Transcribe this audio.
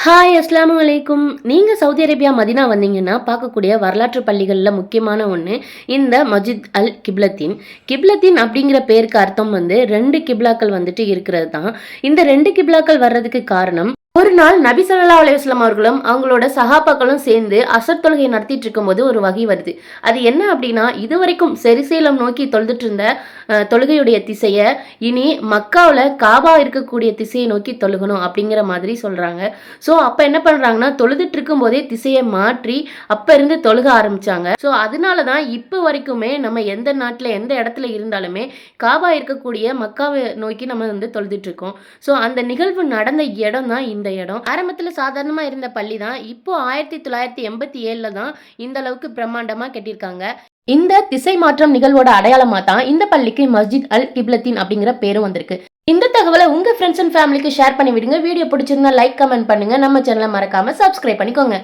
Hi அஸ்ஸலாமு அலைக்கும். நீங்க சவுதி அரேபியா மதீனா வந்தீங்கன்னா பார்க்கக்கூடிய வரலாற்று பள்ளிகள்ல முக்கியமான ஒண்ணு இந்த மஸ்ஜித் அல் கிப்லத்தீன். கிப்லத்தீன் அப்படிங்கிற பேருக்கு அர்த்தம் 2 கிப்லாக்கள் இருக்கிறது தான். இந்த 2 கிப்லாக்கள் வர்றதுக்கு காரணம் ஒரு நாள் நபி ஸல்லல்லாஹு அலைஹி வஸல்லம் அவர்களும் அவங்களோட சஹாபாக்களும் சேர்ந்து அசர் தொழுகை நடத்திட்டு இருக்கும்போது ஒரு வகை வருது. அது என்ன அப்படின்னா, இதுவரைக்கும் செருசேலம் நோக்கி தொழுதுட்டு இருந்த தொழுகையுடைய திசையை இனி மக்காவில் காபா இருக்கக்கூடிய திசையை நோக்கி தொழுகணும் அப்படிங்கிற மாதிரி சொல்றாங்க. ஸோ அப்போ என்ன பண்றாங்கன்னா, தொழுதுட்டு இருக்கும் போதே திசையை மாற்றி அப்ப இருந்து தொழுக ஆரம்பிச்சாங்க. ஸோ அதனால தான் இப்போ வரைக்குமே நம்ம எந்த நாட்டில் எந்த இடத்துல இருந்தாலுமே காபா இருக்கக்கூடிய மக்காவை நோக்கி நம்ம தொழுதுட்டு இருக்கோம். ஸோ அந்த நிகழ்வு நடந்த இடம் தான் இந்த இடம். ஆரம்பத்துல சாதாரணமா இருந்த பள்ளி தான் இப்போ 1987ல தான் இந்த அளவுக்கு பிரம்மாண்டமா கட்டியிருக்காங்க. இந்த திசை மாற்றம் நிகழ்வோட அடையாளமா தான் இந்த பள்ளிக்கு மஸ்ஜித் அல் கிப்லத்தீன் அப்படிங்கிற பேரும் வந்திருக்கு. இந்த தகவலை உங்க ஃப்ரெண்ட்ஸ் அண்ட் ஃபேமிலிக்கு ஷேர் பண்ணி விடுங்க. வீடியோ பிடிச்சிருந்தா லைக் கமெண்ட் பண்ணுங்க. நம்ம சேனலை மறக்காம சப்ஸ்கிரைப் பண்ணிக்கோங்க.